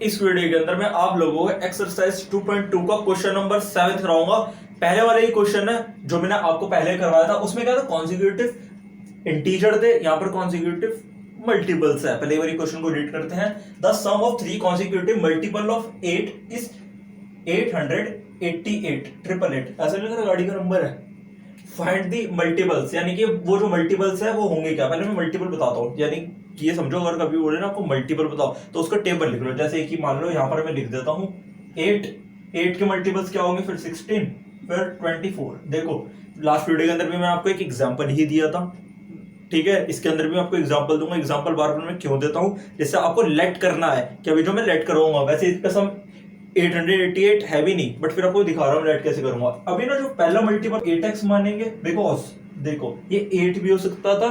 इस वीडियो के अंदर मैं आप लोगों को एक्सरसाइज 2.2 का क्वेश्चन नंबर 7 कराऊंगा। पहले वाले ही क्वेश्चन है जो मैंने आपको पहले करवाया था, उसमें क्या था, कॉन्जिक्यूटिव इंटीजर थे, यहाँ पर कॉन्जिक्यूटिव मल्टीपल्स है। पहले वाली क्वेश्चन को रीड करते हैं। The sum of 3 consecutive multiple of 8 is 888 triple eight, ऐसा नहीं, गाड़ी का नंबर है। फाइंड दी मल्टीपल्स, यानी कि वो जो मल्टीपल्स है वो होंगे क्या। पहले मैं मल्टीपल बताता हूँ, यानी कि ये समझो अगर कभी बोले ना आपको मल्टीपल बताओ तो उसका टेबल लिख लो। जैसे कि मान लो यहाँ पर मैं लिख देता हूँ 8 के मल्टीपल्स क्या होंगे, फिर 16, फिर 24। देखो लास्ट वीडियो के अंदर भी मैं आपको एक एग्जांपल ही दिया था, ठीक है। इसके अंदर भी मैं आपको एग्जांपल दूंगा। एग्जांपल बार बार मैं क्यों देता हूँ, जिससे आपको लेट करना है कि अभी जो मैं लेट करवाऊंगा, वैसे इसका सम 888 है भी नहीं, बट फिर आपको दिखा रहा हूँ लेट कैसे करूंगा। अभी ना जो पहला मल्टीपल 8x मानेंगे, बिकॉज देखो ये 8 भी हो सकता था,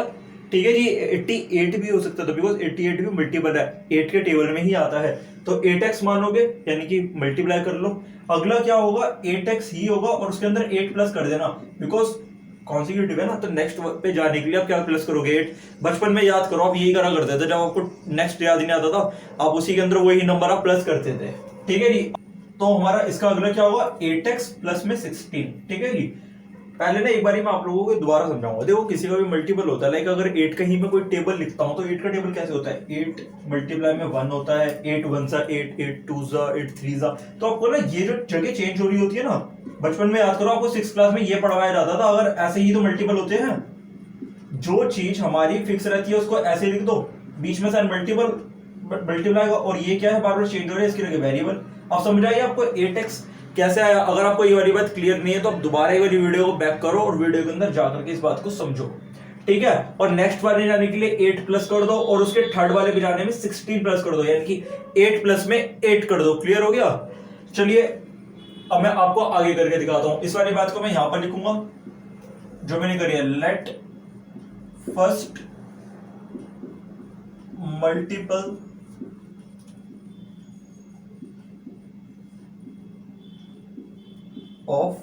ठीक है जी, 88 भी हो सकता था, बिकॉज 88 भी मल्टीपल है, 8 के टेबल में ही आता है। तो 8x मानोगे यानी कि मल्टीप्लाई कर लो। अगला क्या होगा, 8x ही होगा और उसके अंदर 8 प्लस कर देना, बिकॉज कॉन्सिक्यूटिव है ना। तो नेक्स्ट पे जाने के लिए आप क्या प्लस करोगे, 8। बचपन में याद करो, आप यही करा करते थे, जब आपको नेक्स्ट याद ही नहीं आता था आप उसी के अंदर वही नंबर आप प्लस करते थे, ठीक है जी। तो हमारा इसका अगला क्या होगा, 8x प्लस में 16, ठीक है जी। पहले ना एक बार मैं आप लोगों को दोबारा समझाऊंगा। देखो किसी का भी मल्टीपल होता है, लाइक अगर 8 कहीं में कोई टेबल लिखता हूं तो 8 का टेबल कैसे होता है, 8 मल्टीप्लाई में 1 होता है, 8 1 सा 8, 8 2 सा 8 3 सा। तो आपको ना ये जो जगह चेंज हो रही होती है ना, बचपन में याद करो आपको 6 क्लास में ये पढ़वाया जाता था। अगर ऐसे ही तो मल्टीपल होते हैं, जो चीज हमारी फिक्स रहती है उसको ऐसे लिख दो, बीच में साइन मल्टीप्लाई और ये क्या है बार बार चेंज हो रहा है, इसकी जगह वेरिएबल। अब समझ आइए आपको 8x कैसे आया। अगर आपको ये वाली बात क्लियर नहीं है तो आप दोबारा ये वाली वीडियो को बैक करो और वीडियो के अंदर जाकर के इस बात को समझो, ठीक है। और नेक्स्ट वाले जाने के लिए 8 प्लस कर दो और उसके थर्ड वाले पे जाने में 16 प्लस कर दो, यानी कि 8 प्लस में 8 कर दो। क्लियर हो गया। चलिए अब मैं आपको आगे करके दिखाता हूं। इस वाली बात को मैं यहां पर लिखूंगा जो मैंने करी है, let first multiple of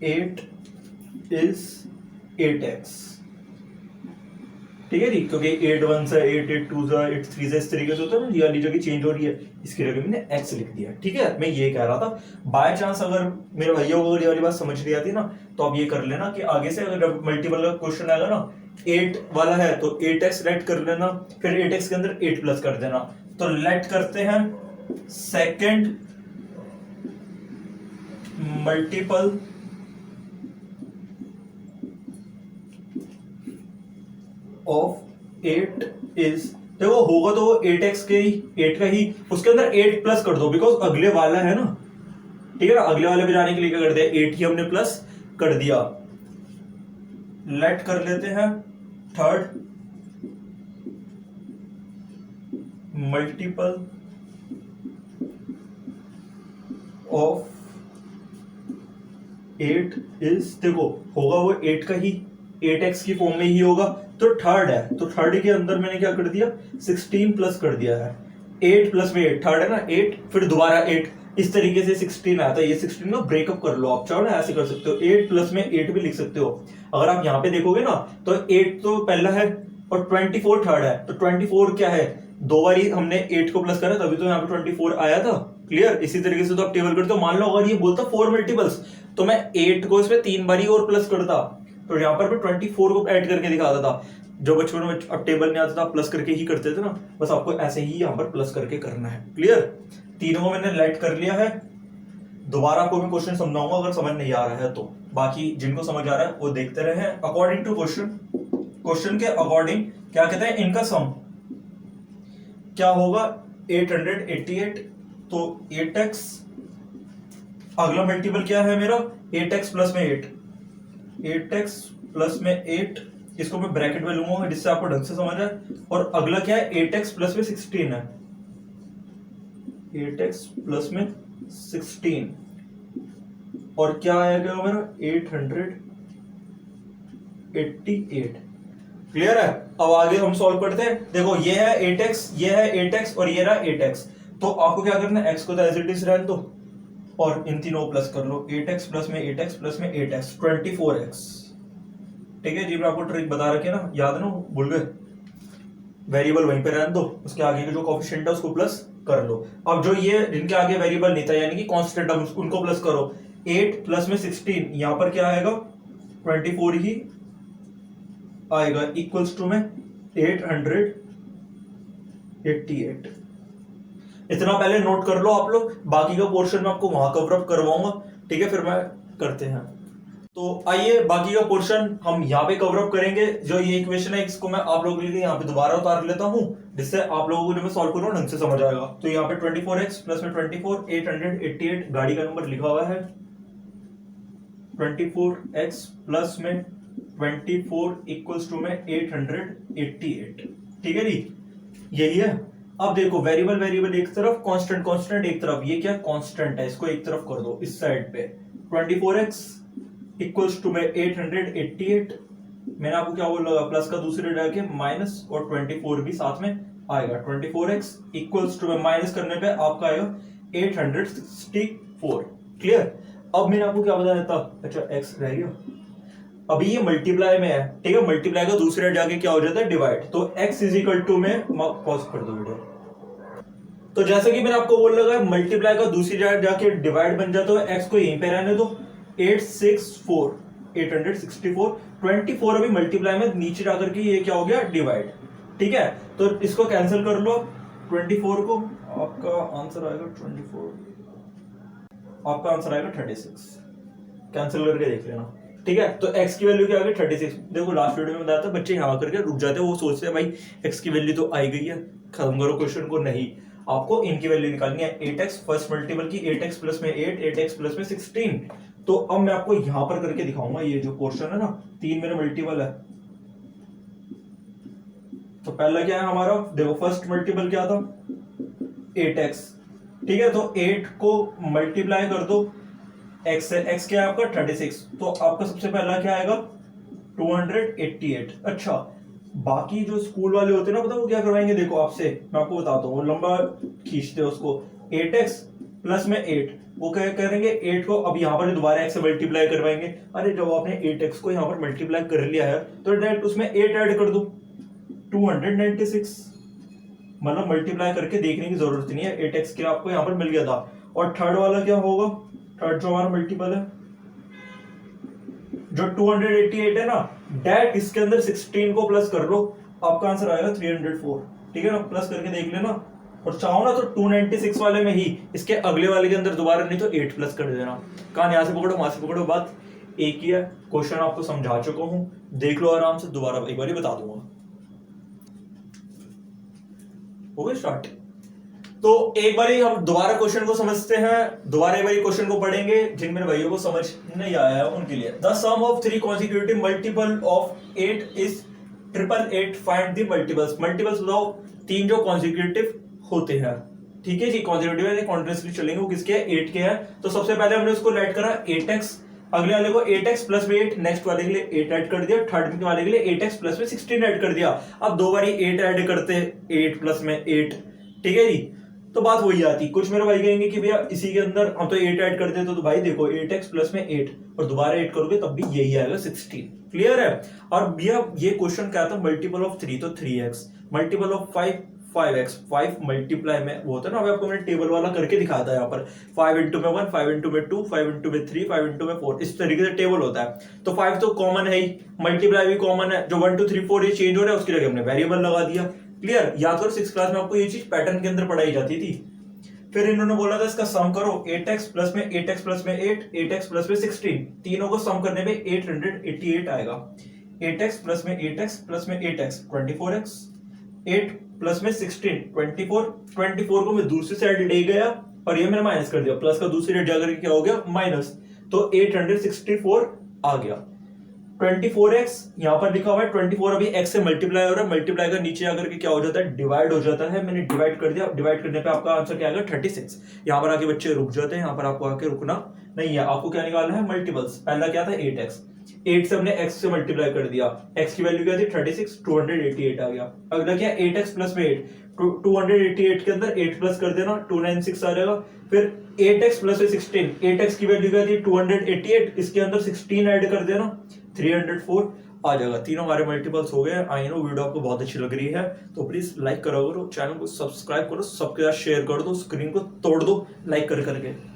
8 is 8x, ठीक है जी, क्योंकि 8 1 सा 8, 8 2 सा 8 3 सा इस तरीके से होता है ना, ये वाली जगह चेंज हो रही है, इसकी जगह मैंने x लिख दिया, ठीक है। मैं ये कह रहा था, बाय चांस अगर मेरे भैया को ये वाली बात समझ नहीं आती ना, तो आप ये कर लेना कि आगे से अगर मल्टीपल का क्वेश्चन आएगा ना, 8 वाला है तो 8x लेट कर लेना, फिर 8x के अंदर 8 प्लस कर देना। तो लेट करते हैं सेकेंड मल्टीपल ऑफ 8 इज, देखो होगा तो 8x के ही, 8 का ही, उसके अंदर 8 प्लस कर दो, बिकॉज अगले वाला है ना, ठीक है ना। अगले वाले पे जाने के लिए क्या कर दिया, 8 ही हमने प्लस कर दिया। लेट कर लेते हैं थर्ड मल्टीपल ऑफ 8 इज, देखो होगा वो 8 का ही, 8x की फॉर्म में ही होगा, तो थर्ड है, तो थर्ड के अंदर मैंने क्या कर दिया, 16 प्लस कर दिया है। 8 प्लस में 8, थर्ड है ना 8, फिर दोबारा 8, इस तरीके से 16 आता है। ये 16 का ब्रेकअप कर लो, आप चाहो ना ऐसे कर सकते हो, 8 प्लस में 8 भी लिख सकते हो। अगर आप यहाँ पे देखोगे ना तो 8 तो पहला है और 24 थर्ड है, तो 24 क्या है, दो बार हमने 8 को प्लस करा तभी तो यहाँ पे 24 आया था। क्लियर। इसी तरीके से तो आप टेबल करते हो। मान लो अगर ये बोलता 4 मल्टीपल्स, तो मैं 8 को इसमें 3 बारी और प्लस करता, तो यहाँ पर मैं 24 को ऐड करके दिखाता था। जो बचपन में अब टेबल नहीं आता था, प्लस करके ही करते थे ना, बस आपको ऐसे ही यहाँ पर प्लस करके करना है। क्लियर। तीनों को मैंने लेट कर लिया है। दोबारा आपको मैं क्वेश्चन समझाऊंगा अगर समझ नहीं आ रहा है तो, बाकी जिनको समझ आ रहा है वो देखते रहे। अकॉर्डिंग टू क्वेश्चन के अकॉर्डिंग क्या कहते हैं, इनका सम क्या होगा, 888, तो 8x, अगला मल्टीपल क्या है मेरा, 8x प्लस में 8, 8x प्लस में 8, इसको मैं ब्रैकेट में लूंगा जिससे आपको ढंग से समझ आए। और अगला क्या है, 8x प्लस में 16 है, 8x प्लस में 16, और क्या आएगा मेरा 888। क्लियर है। अब आगे हम सॉल्व करते हैं। देखो ये है 8x, ये है 8x और ये रहा 8x, तो आपको क्या करना है, x को तो एज इट इज रहने दो और इन तीनों प्लस कर लो, 8x प्लस में 8x प्लस में 8x, 24x, ठीक है जी। मैं आपको ट्रिक बता रखी है ना, याद ना भूल गए, वेरिएबल वहीं पे रहने दो, उसके आगे का जो कोएफिशिएंट है उसको प्लस कर लो। अब जो ये जिनके आगे वेरिएबल नहीं था यानी कि कांस्टेंट, अब उनको प्लस करो। 8 प्लस में 16, यहां पर क्या आएगा 24 ही आएगा, इक्वल्स टू में 888। इतना पहले नोट कर लो आप लोग, बाकी का पोर्शन मैं आपको वहां कवर अप करवाऊंगा, ठीक है। फिर मैं करते हैं, तो आइए बाकी का पोर्शन हम यहाँ पे कवर अप करेंगे। जो ये इक्वेशन है इसको मैं आप लोगों के लिए यहाँ पे दोबारा उतार लेता हूँ, जिससे आप लोगों को जो मैं सॉल्व करूँ ढंग से समझ आएगा। तो यहाँ पे 24x प्लस में 24 888, गाड़ी का नंबर लिखा हुआ है। 24x प्लस में 24 इक्वल्स टू में 888, ठीक है जी, यही है। अब देखो वेरिएबल वेरिएबल एक तरफ, कांस्टेंट कांस्टेंट एक तरफ, ये क्या कांस्टेंट है, इसको एक तरफ कर दो इस साइड पे। 24x इक्वल्स टू में 888, मैंने आपको क्या बोला, प्लस का दूसरे जाके माइनस, और 24 भी साथ में आएगा। 24x इक्वल्स टू में माइनस करने पे आपका आएगा 864, क्लियर। अब मैंने आपको क्या बताया था, अच्छा x रह गया, अभी ये मल्टीप्लाई में है, ठीक है। मल्टीप्लाई का दूसरे जाके क्या हो जाता है, डिवाइड। तो x इज इक्वल टू में, पॉज कर दो वीडियो। तो जैसे कि मैंने आपको बोल लगा, मल्टीप्लाई का दूसरी जगह जाके डिवाइड बन जाता है, x को यहीं पे रहने दो। 864 864, 24 अभी मल्टीप्लाई में नीचे जाकर के ये क्या हो गया, डिवाइड, ठीक है। तो इसको कैंसिल कर लो 24 को, आपका आंसर आएगा 24, आपका आंसर आएगा 36, कैंसिल करके देख लेना, ठीक है। तो x की वैल्यू क्या आ गई 36। देखो लास्ट वीडियो में बताया था, बच्चे यहाँ करके रुक जाते हैं, वो सोचते हैं भाई x की वैल्यू तो आई गई है, खत्म करो क्वेश्चन को। नहीं, आपको इनकी वैल्यू निकालनी है। 8x फर्स्ट मल्टीपल की, 8x प्लस में 8, 8x प्लस में 16। तो अब मैं आपको यहां पर करके दिखाऊंगा, ये जो पोर्शन है ना, 3 मेरे मल्टीपल है। तो पहला क्या है हमारा, देखो फर्स्ट मल्टीपल क्या था 8x, ठीक है। तो 8 को मल्टीप्लाई कर दो x से, x क्या है आपका 36, तो आपका सबसे पहला क्या आएगा 288। अच्छा, बाकी जो स्कूल वाले होते हैं ना, पता वो क्या करवाएंगे, देखो आपसे मैं आपको बताता हूँ, वो लंबा खींचते हैं उसको, 8x प्लस में 8, वो क्या करेंगे 8 को अब यहाँ पर दोबारा x से मल्टीप्लाई करवाएंगे। अरे जब आपने 8x को यहाँ पर मल्टीप्लाई कर लिया है तो डायरेक्ट उसमें 8 ऐड कर दो, 296, मतलब मल्टीप्लाई करके देखने की जरूरत नहीं है, 8x के आपको यहाँ पर मिल गया था। और थर्ड वाला क्या होगा, थर्ड जो हमारा मल्टीपल है जो 288 है ना, डायरेक्ट इसके अंदर 16 को प्लस कर लो, आपका आंसर आएगा 304, ठीक है ना। प्लस करके देख लेना, और चाहो ना तो 296 वाले में ही इसके अगले वाले के अंदर दोबारा, नहीं तो 8 प्लस कर देना। कहां यहां से पकड़ो वहां से पकड़ो, बात एक ही है। क्वेश्चन आपको समझा चुका हूं, देख लो आराम से, दोबारा एक बार बता दूंगा। हो गया स्टार्ट। तो एक बार हम दोबारा क्वेश्चन को समझते हैं, दोबारा एक बार क्वेश्चन को पढ़ेंगे। जिन मेरे भाइयों को समझ नहीं आया है उनके लिए, the sum of 3 consecutive multiple of 8 is 888, find the multiples. Multiples बताओ 3 जो कॉन्सिक्यूटिव होते हैं, ठीक है जी, कॉन्सिक्यूटिव है, कॉन्टिन्यूअसली चलेंगे, वो किसके हैं 8 के हैं। तो सबसे पहले हमने उसको ऐड करा 8x, अगले वाले को 8x प्लस में 8, नेक्स्ट वाले के लिए 8 ऐड कर दिया, थर्ड वाले के लिए 8x प्लस में 16 ऐड कर दिया। अब दो बारी 8 ऐड करते, 8 प्लस में 8, ठीक है जी। तो बात वही आती, कुछ मेरे भाई कहेंगे कि भैया इसी के अंदर हम तो 8 ऐड कर देते, तो भाई देखो 8x प्लस में 8 और दोबारा 8 करोगे तब भी यही आएगा 16, क्लियर है। और भैया ये क्वेश्चन क्या था, मल्टीपल ऑफ 3 तो 3x, multiple of 5 5x, 5 multiply में वो होता है ना, अभी आपको मैंने टेबल वाला करके दिखाया था यहाँ पर, 5 इंटू में 1, 5 इंटू में 2, 5 इंटू में 3, 5 इंटू में 4, इस तरीके से टेबल होता है। तो 5 तो कॉमन है ही, मल्टीप्लाई भी कॉमन है, जो 1 2 3 4 ये चेंज हो रहा है उसके लिए हमने वेरिएबल लगा दिया, क्लियर। याद करो 6th क्लास में आपको ये चीज पैटर्न के अंदर पढ़ाई जाती थी। फिर इन्होंने बोला था इसका सम करो, 8x प्लस में 8x प्लस में 8, 8x प्लस में 16, तीनों को सम करने पे 888 आएगा। 8x प्लस में 8x प्लस में 8x 24x, 8 प्लस में 16 24, 24 को मैं दूसरी साइड ले गया और ये मैंने माइनस कर दिया, प्लस का दूसरी साइड जाकर क्या हो गया माइनस, तो 864 आ गया। 24x यहां पर लिखा हुआ है, 24 अभी x से मल्टीप्लाई हो रहा है, मल्टीप्लाई का नीचे आकर के क्या हो जाता है डिवाइड हो जाता है, मैंने डिवाइड कर दिया, डिवाइड करने पे आपका आंसर क्या आएगा 36। यहां पर आके बच्चे रुक जाते हैं, यहां पर आपको आके रुकना नहीं है, आपको क्या निकालना है मल्टीपल्स। पहला क्या था 8x, 8 से हमने x से मल्टीप्लाई कर दिया, x की वैल्यू क्या थी 36, 288 आ गया। अगला क्या 8x प्लस में 8, 288 के अंदर 8 प्लस कर देना 296 आ जाएगा। फिर 8x प्लस में 16, 8x की वैल्यू क्या थी 288, इसके अंदर 16 ऐड कर देना, 304 आ जाएगा। तीनों हमारे मल्टीपल्स हो गए। आई नो वीडियो आपको बहुत अच्छी लग रही है, तो प्लीज लाइक करो, चैनल को सब्सक्राइब करो, सबके साथ शेयर कर दो, स्क्रीन को तोड़ दो लाइक कर करके।